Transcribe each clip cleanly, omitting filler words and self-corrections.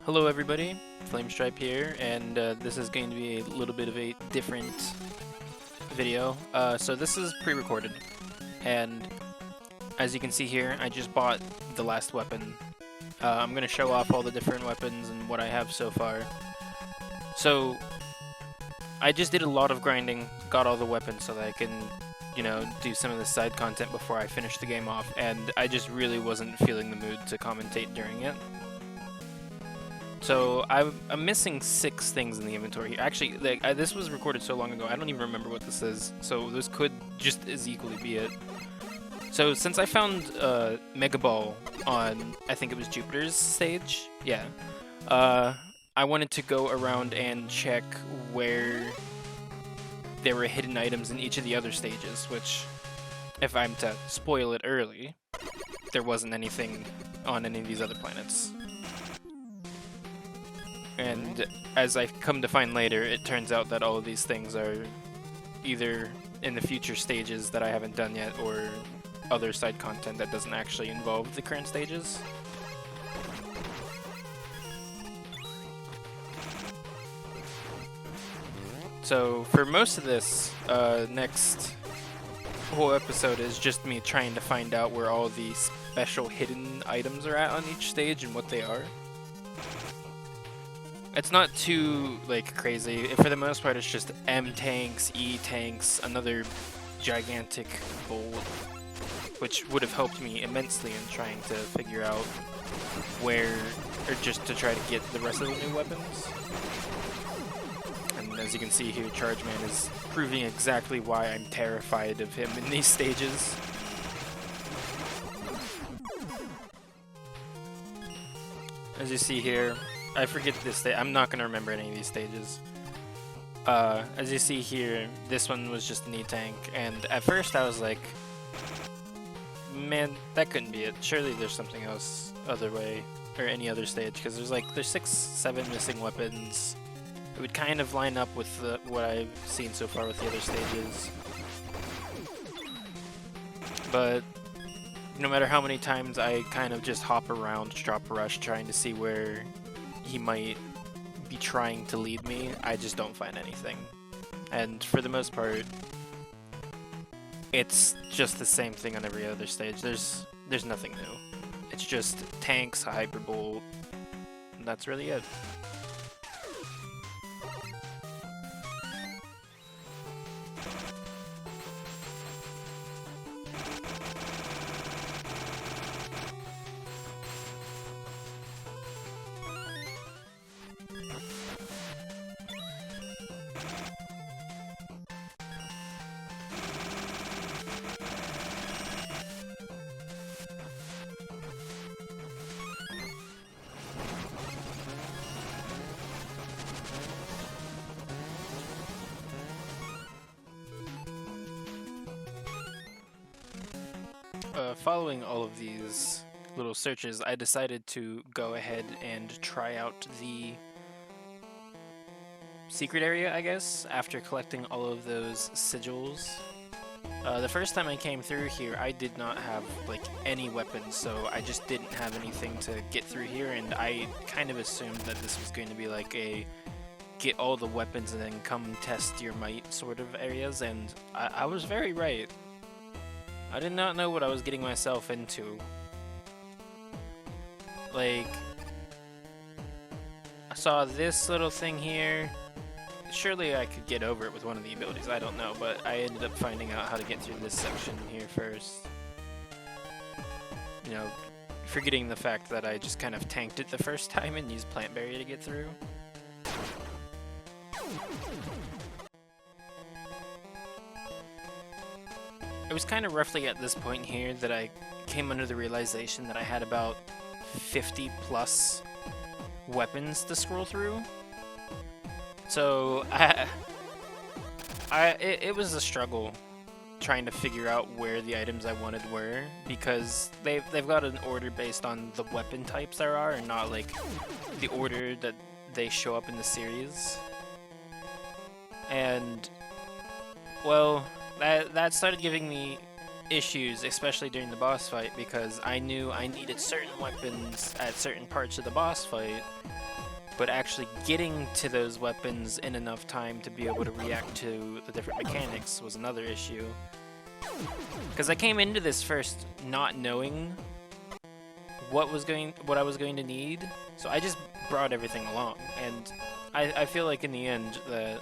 Hello everybody, Flamestripe here, and this is going to be a little bit of a different video. So this is pre-recorded, and as you can see here, I just bought the last weapon. I'm going to show off all the different weapons and what I have so far. So I just did a lot of grinding, got all the weapons so that I can, do some of the side content before I finish the game off, and I just really wasn't feeling the mood to commentate during it. So I'm missing 6 things in the inventory. Actually, this was recorded so long ago, I don't even remember what this is. So this could just as equally be it. So since I found Mega Ball on, I think it was Jupiter's stage, yeah. I wanted to go around and check where there were hidden items in each of the other stages, which, if I'm to spoil it early, there wasn't anything on any of these other planets. And as I come to find later, it turns out that all of these things are either in the future stages that I haven't done yet, or other side content that doesn't actually involve the current stages. So for most of this next whole episode is just me trying to find out where all the special hidden items are at on each stage and what they are. It's not too, crazy. For the most part, it's just M tanks, E tanks, another gigantic bolt, which would have helped me immensely in trying to figure out where, or just to try to get the rest of the new weapons. And as you can see here, Chargeman is proving exactly why I'm terrified of him in these stages. As you see here, I forget this stage. I'm not going to remember any of these stages. As you see here, this one was just an E-tank, and at first I was like, man, that couldn't be it. Surely there's something else other way, or any other stage, because there's 6, 7 missing weapons. It would kind of line up with what I've seen so far with the other stages. But no matter how many times I kind of just hop around Drop Rush trying to see where he might be trying to lead me, I just don't find anything. And for the most part, it's just the same thing on every other stage. There's nothing new. It's just tanks, a Hyperbolt, and that's really it. Following all of these little searches, I decided to go ahead and try out the secret area, I guess, after collecting all of those sigils. The first time I came through here, I did not have, any weapons, so I just didn't have anything to get through here, and I kind of assumed that this was going to be a get all the weapons and then come test your might sort of areas, and I was very right. I did not know what I was getting myself into. I saw this little thing here. Surely I could get over it with one of the abilities, I don't know, but I ended up finding out how to get through this section here first. Forgetting the fact that I just kind of tanked it the first time and used Plant Berry to get through. It was kind of roughly at this point here that I came under the realization that I had about 50 plus weapons to scroll through. So it was a struggle trying to figure out where the items I wanted were, because they've got an order based on the weapon types there are, and not the order that they show up in the series. And well, that started giving me issues, especially during the boss fight, because I knew I needed certain weapons at certain parts of the boss fight, but actually getting to those weapons in enough time to be able to react to the different mechanics was another issue. Because I came into this first not knowing what I was going to need, so I just brought everything along, and I feel like in the end that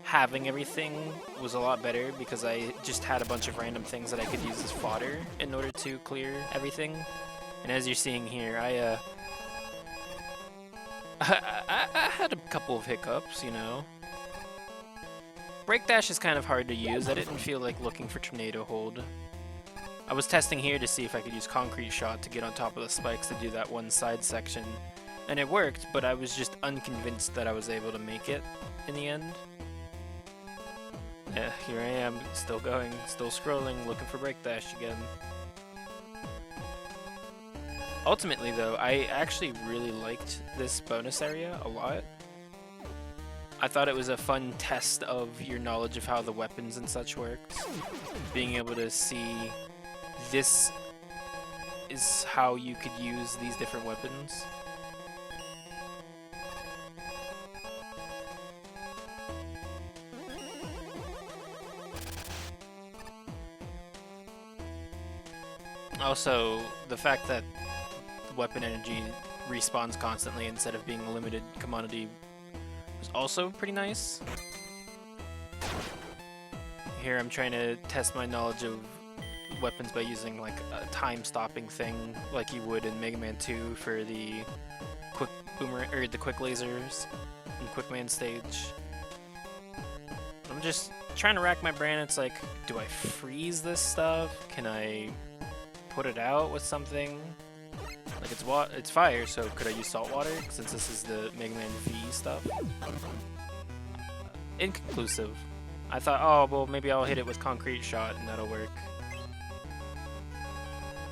having everything was a lot better because I just had a bunch of random things that I could use as fodder in order to clear everything. And as you're seeing here, I had a couple of hiccups, you know. Break dash is kind of hard to use. I didn't feel like looking for tornado hold. I was testing here to see if I could use concrete shot to get on top of the spikes to do that one side section, and it worked, but I was just unconvinced that I was able to make it in the end. Yeah, here I am, still going, still scrolling, looking for break dash again. Ultimately though, I actually really liked this bonus area a lot. I thought it was a fun test of your knowledge of how the weapons and such worked. Being able to see this is how you could use these different weapons. Also, the fact that weapon energy respawns constantly instead of being a limited commodity was also pretty nice. Here I'm trying to test my knowledge of weapons by using like a time stopping thing like you would in Mega Man 2 for the quick boomerang or the quick lasers in Quick Man stage. I'm just trying to rack my brain. It's like, do I freeze this stuff? Can I put it out with something? Like it's fire, so could I use salt water since this is the Mega Man V stuff? Inconclusive. I thought, oh well, maybe I'll hit it with concrete shot and that'll work.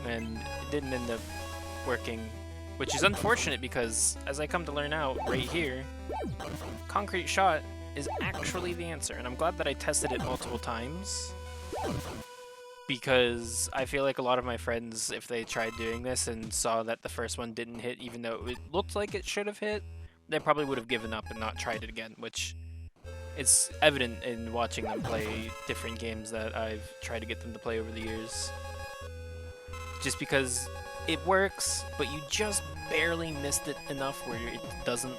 And it didn't end up working, which is unfortunate because, as I come to learn out right here, concrete shot is actually the answer, and I'm glad that I tested it multiple times, because I feel like a lot of my friends, if they tried doing this and saw that the first one didn't hit even though it looked like it should have hit, they probably would have given up and not tried it again, which it's evident in watching them play different games that I've tried to get them to play over the years. Just because it works, but you just barely missed it enough where it doesn't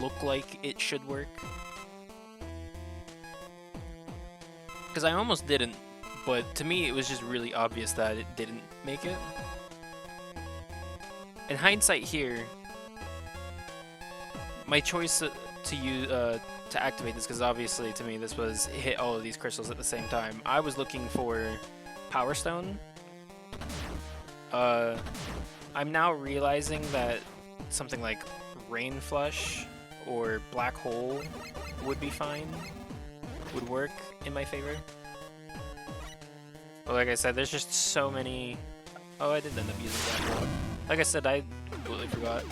look like it should work. Because I almost didn't, but to me it was just really obvious that it didn't make it. In hindsight here, my choice to use to activate this, because obviously to me this was hit all of these crystals at the same time. I was looking for Power Stone. I'm now realizing that something like Rain Flush or Black Hole would be fine, would work in my favor. But like I said, there's just so many... Oh, I did end up using Black Hole. Like I said, I completely forgot.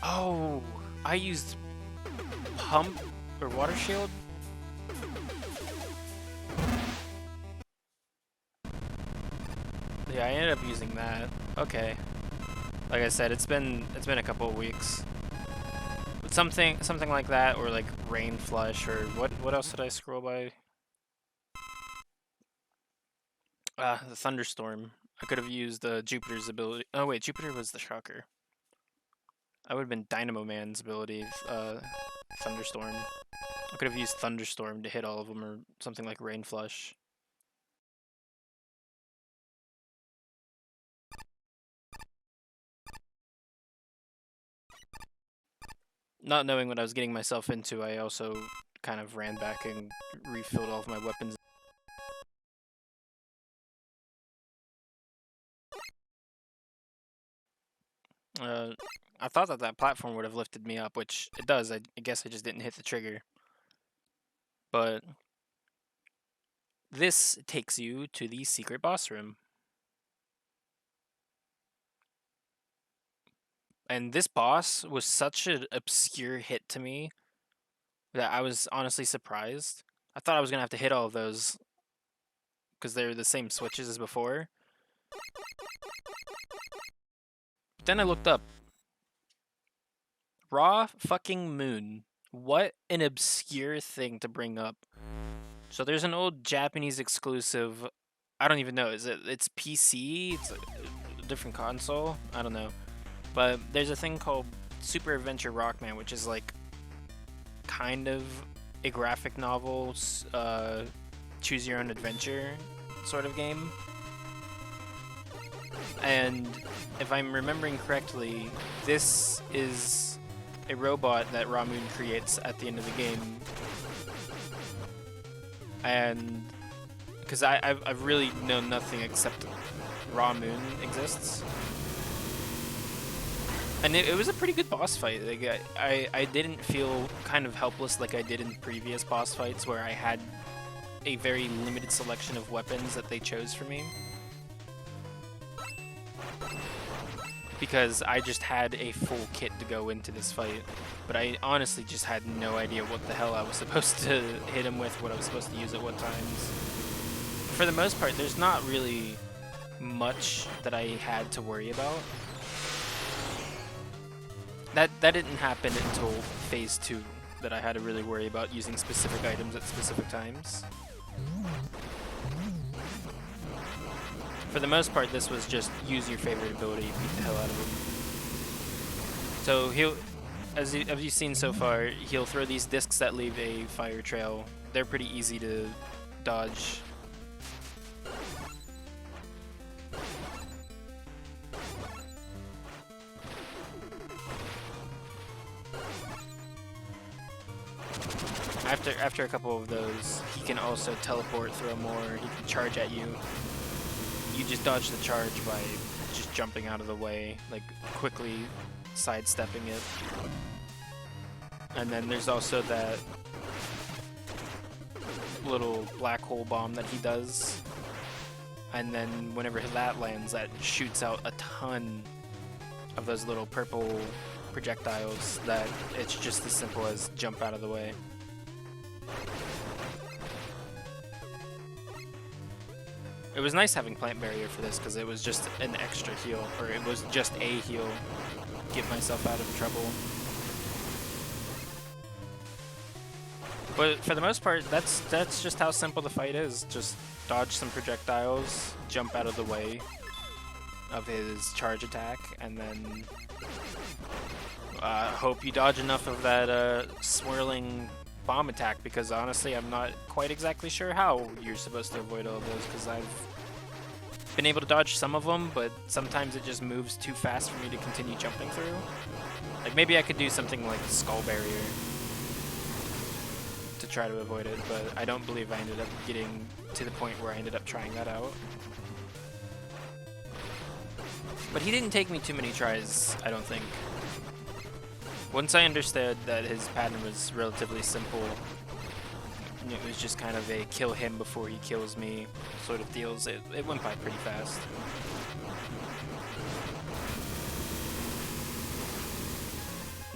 Oh, I used Pump or Water Shield? Yeah, I ended up using that. Okay. Like I said, it's been a couple of weeks. But something like that, or like Rain Flush, or what else did I scroll by? The Thunderstorm. I could have used Jupiter's ability. Oh wait, Jupiter was the shocker. I would have been Dynamo Man's ability, Thunderstorm. I could have used Thunderstorm to hit all of them, or something like Rain Flush. Not knowing what I was getting myself into, I also kind of ran back and refilled all of my weapons. I thought that platform would have lifted me up, which it does. I guess I just didn't hit the trigger. But this takes you to the secret boss room. And this boss was such an obscure hit to me that I was honestly surprised. I thought I was going to have to hit all of those because they're the same switches as before. But then I looked up. Raw fucking Moon. What an obscure thing to bring up. So there's an old Japanese exclusive. I don't even know. It's PC? It's a different console? I don't know. But there's a thing called Super Adventure Rockman, which is like kind of a graphic novel, choose your own adventure sort of game. And if I'm remembering correctly, this is a robot that Raw Moon creates at the end of the game. And because I've really known nothing except Raw Moon exists. And it was a pretty good boss fight. Like I didn't feel kind of helpless like I did in previous boss fights where I had a very limited selection of weapons that they chose for me. Because I just had a full kit to go into this fight. But I honestly just had no idea what the hell I was supposed to hit him with, what I was supposed to use at what times. For the most part, there's not really much that I had to worry about. That didn't happen until Phase 2, that I had to really worry about using specific items at specific times. For the most part, this was just use your favorite ability, beat the hell out of him. So he'll, as you've seen so far, he'll throw these discs that leave a fire trail. They're pretty easy to dodge. After a couple of those, he can also teleport, throw more, he can charge at you. You just dodge the charge by just jumping out of the way, like quickly sidestepping it. And then there's also that little black hole bomb that he does. And then whenever that lands, that shoots out a ton of those little purple projectiles that it's just as simple as jump out of the way. It was nice having Plant Barrier for this because it was just an extra heal, or it was just a heal. Get myself out of trouble. But for the most part, that's just how simple the fight is. Just dodge some projectiles, jump out of the way of his charge attack, and then hope you dodge enough of that swirling bomb attack, because honestly I'm not quite exactly sure how you're supposed to avoid all of those, because I've been able to dodge some of them, but sometimes it just moves too fast for me to continue jumping through. Like maybe I could do something like Skull Barrier to try to avoid it, but I don't believe I ended up getting to the point where I ended up trying that out. But he didn't take me too many tries, I don't think. Once I understood that his pattern was relatively simple, it was just kind of a kill him before he kills me sort of deals, it went by pretty fast.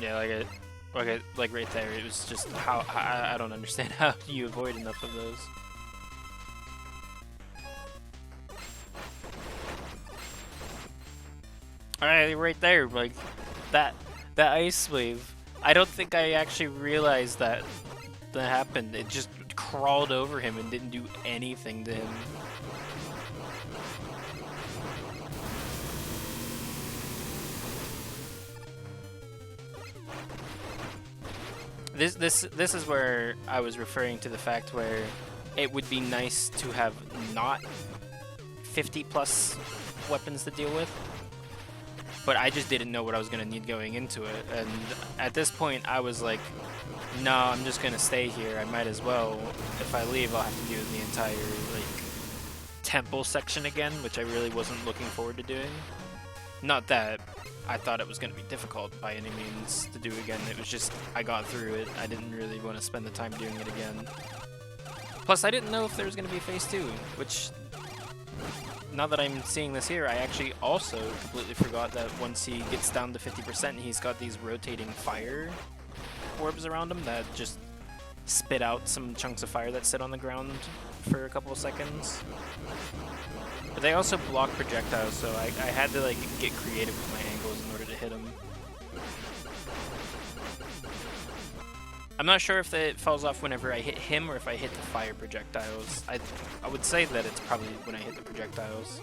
Yeah, like right there, it was just how I don't understand how you avoid enough of those. Alright, right there, like that ice wave. I don't think I actually realized that happened. It just crawled over him and didn't do anything to him. This is where I was referring to the fact where it would be nice to have not 50 plus weapons to deal with. But I just didn't know what I was going to need going into it, and at this point I was like, no, I'm just going to stay here, I might as well. If I leave, I'll have to do the entire, like, temple section again, which I really wasn't looking forward to doing. Not that I thought it was going to be difficult by any means to do again, it was just, I got through it, I didn't really want to spend the time doing it again. Plus, I didn't know if there was going to be a Phase 2, which... Now that I'm seeing this here, I actually also completely forgot that once he gets down to 50%, he's got these rotating fire orbs around him that just spit out some chunks of fire that sit on the ground for a couple of seconds. But they also block projectiles, so I had to like get creative with my angles in order to hit him. I'm not sure if it falls off whenever I hit him or if I hit the fire projectiles. I would say that it's probably when I hit the projectiles.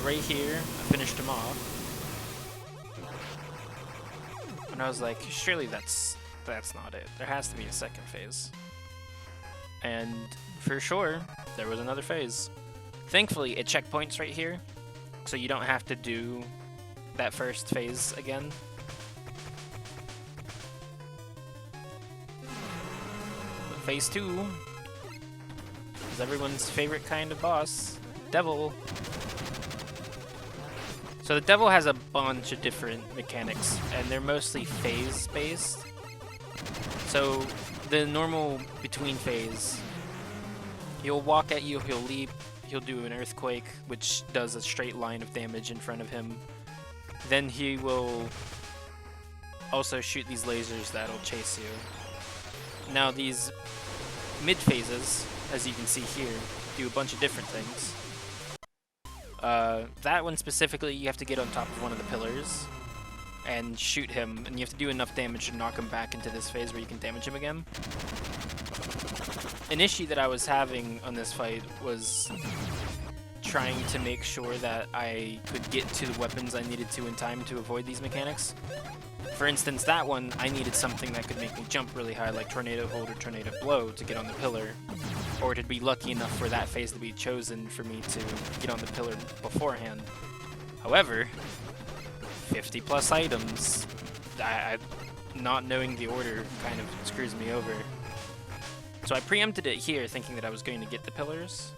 Right here, I finished him off. And I was like, surely that's not it. There has to be a second phase. And for sure, there was another phase. Thankfully, it checkpoints right here, so you don't have to do that first phase again. But phase 2 is everyone's favorite kind of boss, Devil. So the Devil has a bunch of different mechanics, and they're mostly phase-based. So the normal between phase, he'll walk at you, he'll leap, he'll do an earthquake, which does a straight line of damage in front of him. Then he will also shoot these lasers that'll chase you. Now these mid phases, as you can see here, do a bunch of different things. That one specifically, you have to get on top of one of the pillars and shoot him, and you have to do enough damage to knock him back into this phase where you can damage him again. An issue that I was having on this fight was trying to make sure that I could get to the weapons I needed to in time to avoid these mechanics. For instance, that one, I needed something that could make me jump really high, like Tornado Hold or Tornado Blow, to get on the pillar, or to be lucky enough for that phase to be chosen for me to get on the pillar beforehand. However, 50 plus items, not knowing the order kind of screws me over. So I preempted it here, thinking that I was going to get the pillars.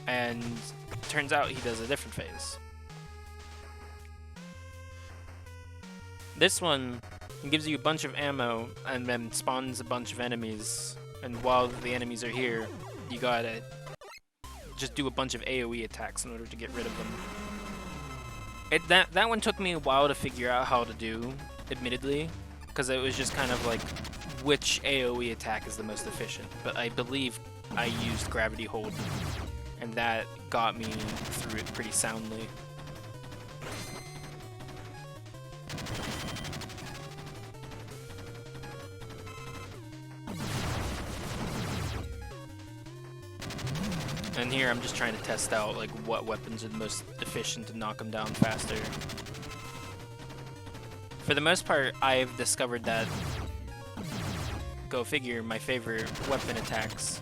And turns out he does a different phase. This one gives you a bunch of ammo and then spawns a bunch of enemies. And while the enemies are here, you gotta just do a bunch of AoE attacks in order to get rid of them. That one took me a while to figure out how to do, admittedly, because it was just kind of like which AoE attack is the most efficient. But I believe I used Gravity Hold, and that got me through it pretty soundly. And here I'm just trying to test out like what weapons are the most efficient to knock them down faster. For the most part, I've discovered that, go figure, my favorite weapon attacks,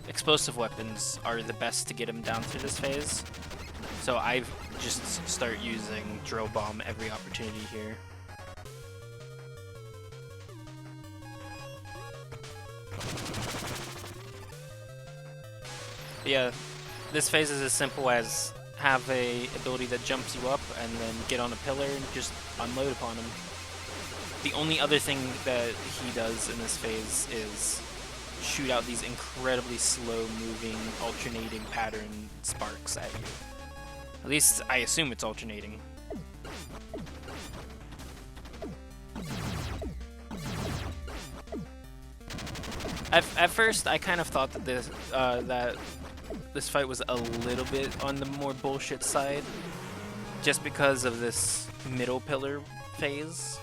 explosive weapons, are the best to get them down through this phase. So I've just start using Drill Bomb every opportunity here. Yeah, this phase is as simple as have a ability that jumps you up and then get on a pillar and just unload upon him. The only other thing that he does in this phase is shoot out these incredibly slow-moving, alternating pattern sparks at you. At least I assume it's alternating. At first, I kind of thought that this fight was a little bit on the more bullshit side, just because of this middle pillar phase.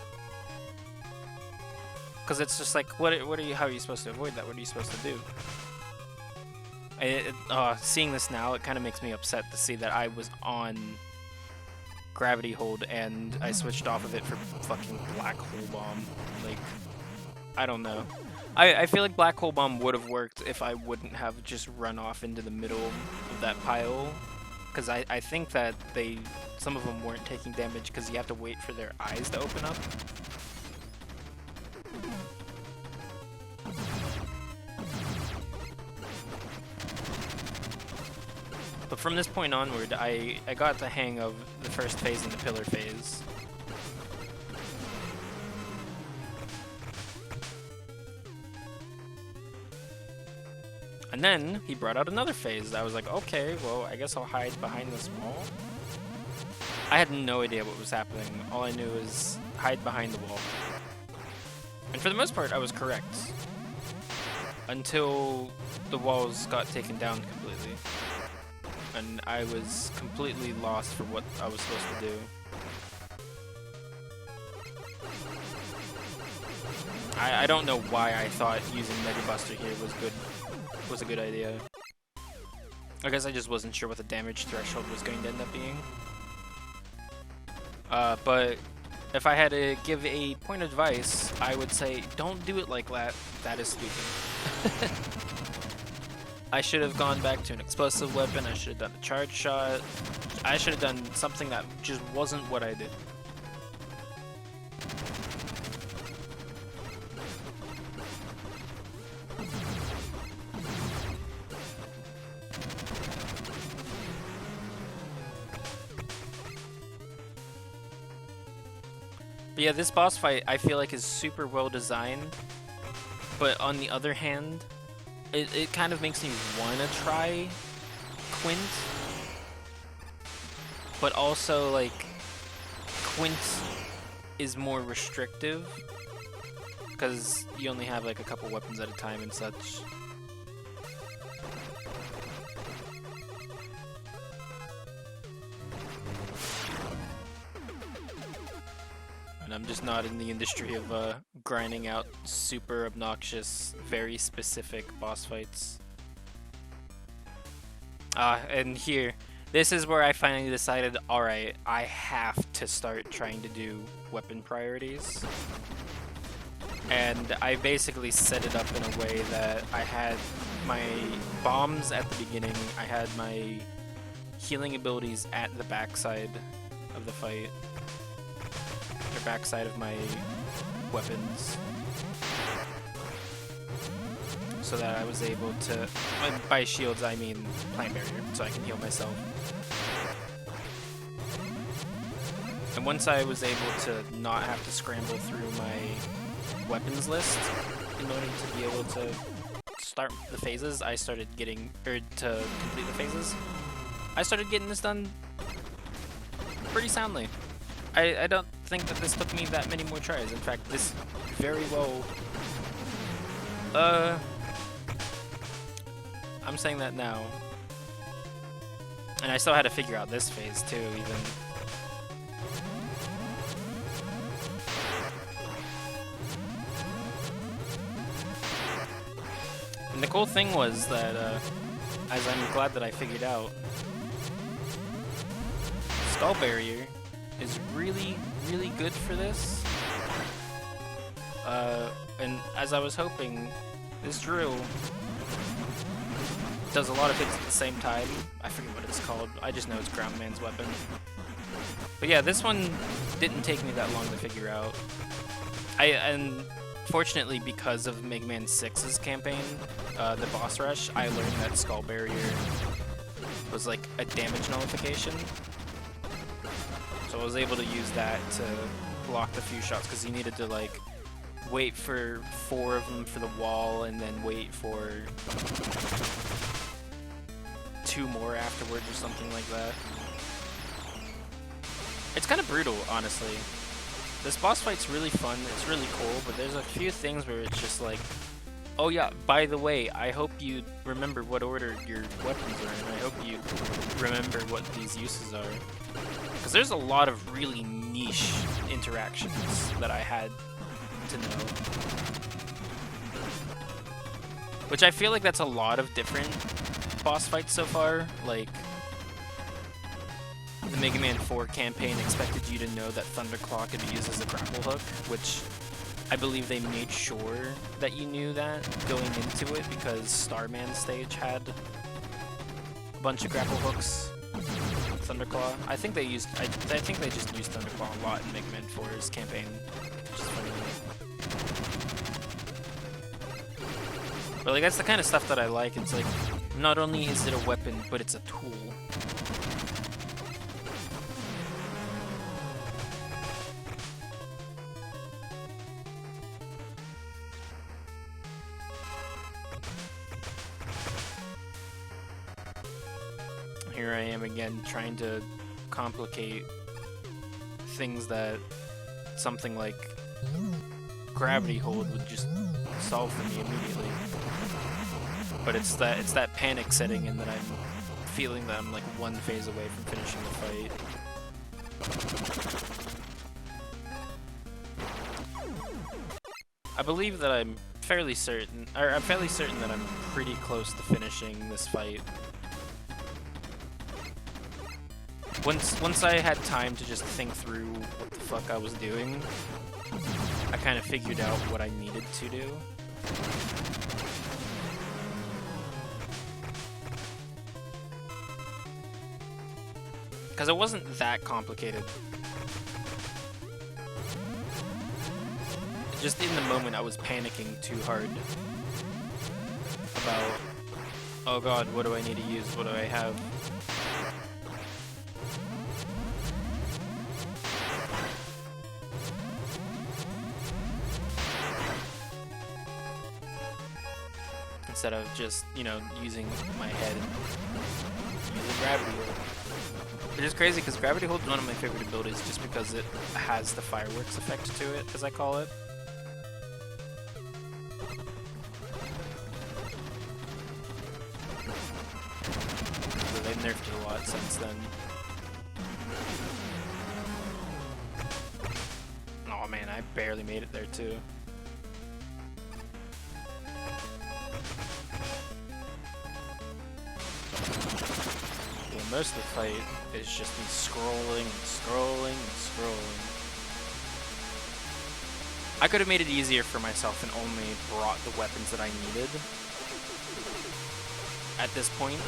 Because it's just like, how are you supposed to avoid that? What are you supposed to do? Seeing this now, it kind of makes me upset to see that I was on Gravity Hold and I switched off of it for fucking Black Hole Bomb. Like, I don't know. I feel like Black Hole Bomb would have worked if I wouldn't have just run off into the middle of that pile. Because I think that some of them weren't taking damage because you have to wait for their eyes to open up. But from this point onward, I got the hang of the first phase and the pillar phase. And then he brought out another phase. I was like, okay, well, I guess I'll hide behind this wall. I had no idea what was happening. All I knew was hide behind the wall. And for the most part, I was correct. Until the walls got taken down completely. and I was completely lost for what I was supposed to do. I don't know why I thought using Mega Buster here was a good idea. I guess I just wasn't sure what the damage threshold was going to end up being. But if I had to give a point of advice, I would say don't do it like that. That is stupid. I should have gone back to an explosive weapon. I should have done a charge shot. I should have done something that just wasn't what I did. But yeah, this boss fight I feel like is super well designed, but on the other hand, it kind of makes me want to try Quint, but also like Quint is more restrictive because you only have like a couple weapons at a time and such. And I'm just not in the industry of grinding out super obnoxious, very specific boss fights. And here, this is where I finally decided, alright, I have to start trying to do weapon priorities. And I basically set it up in a way that I had my bombs at the beginning, I had my healing abilities at the backside of the fight. Or backside of my weapons, so that I was able to, and by shields I mean plant barrier, so I can heal myself. And once I was able to not have to scramble through my weapons list in order to be able to start the phases, I started getting, or to complete the phases, I started getting this done pretty soundly. I don't think that this took me that many more tries. In fact, this very well... I'm saying that now. And I still had to figure out this phase too, even. And the cool thing was that, as I'm glad that I figured out, Skull Barrier is really, really good for this. And as I was hoping, this drill does a lot of hits at the same time. I forget what it's called. I just know it's Groundman's weapon. But yeah, this one didn't take me that long to figure out. And fortunately, because of Mega Man 6's campaign, the boss rush, I learned that Skull Barrier was like a damage nullification. So I was able to use that to block the few shots, because you needed to like wait for 4 of them for the wall and then wait for 2 more afterwards or something like that. It's kind of brutal, honestly. This boss fight's really fun, it's really cool, but there's a few things where it's just like, oh yeah, by the way, I hope you remember what order your weapons are in, I hope you remember what these uses are. Because there's a lot of really niche interactions that I had to know. Which I feel like that's a lot of different boss fights so far. Like, the Mega Man 4 campaign expected you to know that Thunderclaw could be used as a grapple hook, which I believe they made sure that you knew that going into it, because Starman stage had a bunch of grapple hooks. Thunderclaw. I think they think they just used Thunderclaw a lot in Mega Man 4's campaign, which is funny. But like, that's the kind of stuff that I like. It's like, not only is it a weapon, but it's a tool. Here I am again, trying to complicate things that something like Gravity Hold would just solve for me immediately. But it's that panic setting in that I'm feeling that I'm like one phase away from finishing the fight. I believe that I'm fairly certain that I'm pretty close to finishing this fight. Once I had time to just think through what the fuck I was doing, I kind of figured out what I needed to do. Because it wasn't that complicated. Just in the moment, I was panicking too hard about, oh god, what do I need to use? What do I have? Instead of just, you know, using my head and using gravity hold. Which is crazy because gravity hold is one of my favorite abilities just because it has the fireworks effect to it, as I call it. So they've nerfed it a lot since then. Oh man, I barely made it there too. Most of the fight is just me scrolling and scrolling and scrolling. I could have made it easier for myself and only brought the weapons that I needed at this point.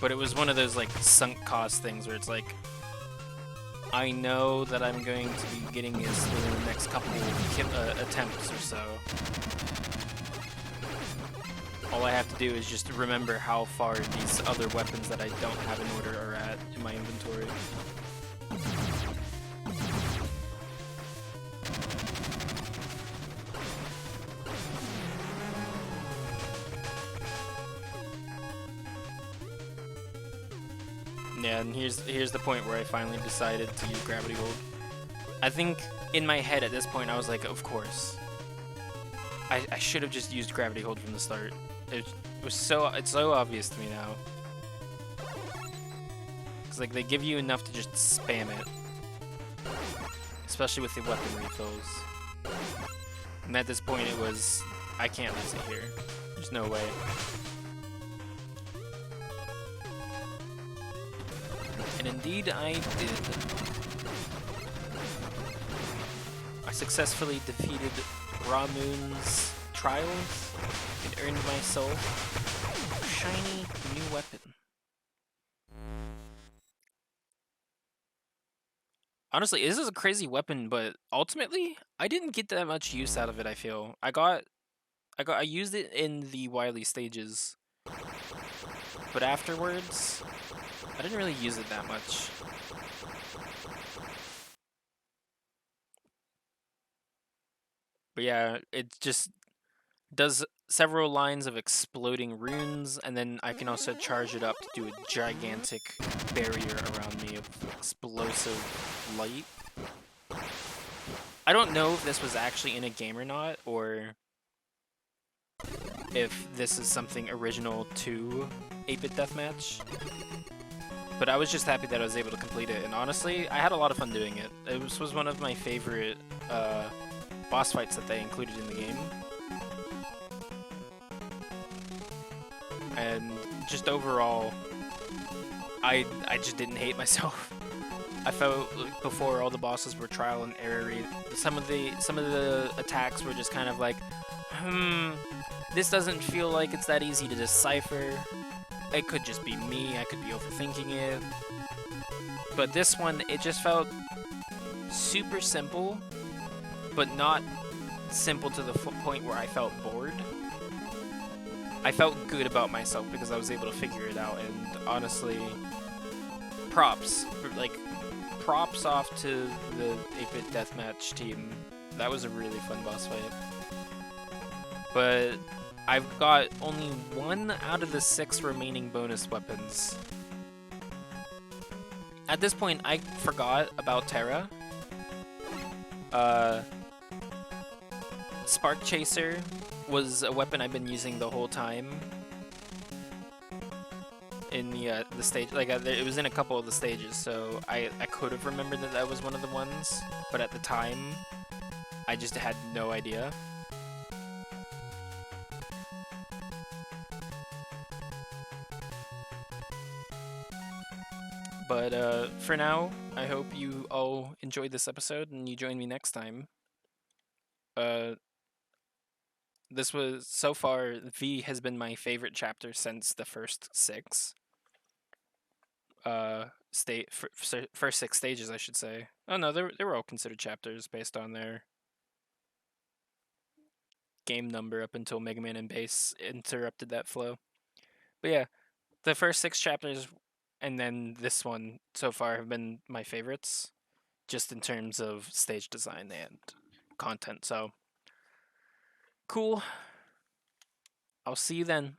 But it was one of those like sunk cost things where it's like, I know that I'm going to be getting this within the next couple attempts or so. All I have to do is just remember how far these other weapons that I don't have in order are at in my inventory. Yeah, and here's the point where I finally decided to use gravity hold. I think in my head at this point I was like, of course. I should have just used gravity hold from the start. It's so obvious to me now. Cause like they give you enough to just spam it, especially with the weapon refills. And at this point, it was I can't lose it here. There's no way. And indeed, I did. I successfully defeated Ramun's trials and earned myself a shiny new weapon. Honestly, this is a crazy weapon, but ultimately, I didn't get that much use out of it, I feel. I used it in the Wily stages, but afterwards, I didn't really use it that much. But yeah, it just does several lines of exploding runes, and then I can also charge it up to do a gigantic barrier around me of explosive light. I don't know if this was actually in a game or not, or if this is something original to 8-Bit Deathmatch. But I was just happy that I was able to complete it, and honestly, I had a lot of fun doing it. This was one of my favorite boss fights that they included in the game. And just overall, I just didn't hate myself. I felt like before all the bosses were trial and error. Some of the attacks were just kind of like, this doesn't feel like it's that easy to decipher. It could just be me, I could be overthinking it. But this one, it just felt super simple, but not simple to the point where I felt bored. I felt good about myself because I was able to figure it out, and honestly, props off to the 8-Bit Deathmatch team. That was a really fun boss fight. But I've got only 1 out of the 6 remaining bonus weapons. At this point, I forgot about Terra. Spark Chaser was a weapon I've been using the whole time. in the stage. Like it was in a couple of the stages, so I could have remembered that that was one of the ones, but at the time, I just had no idea. But for now, I hope you all enjoyed this episode and you join me next time. Uh, this was so far V has been my favorite chapter since the first six. First six stages, I should say. Oh no, they were all considered chapters based on their game number up until Mega Man and Bass interrupted that flow. But yeah, the first six chapters and then this one so far have been my favorites, just in terms of stage design and content. So cool. I'll see you then.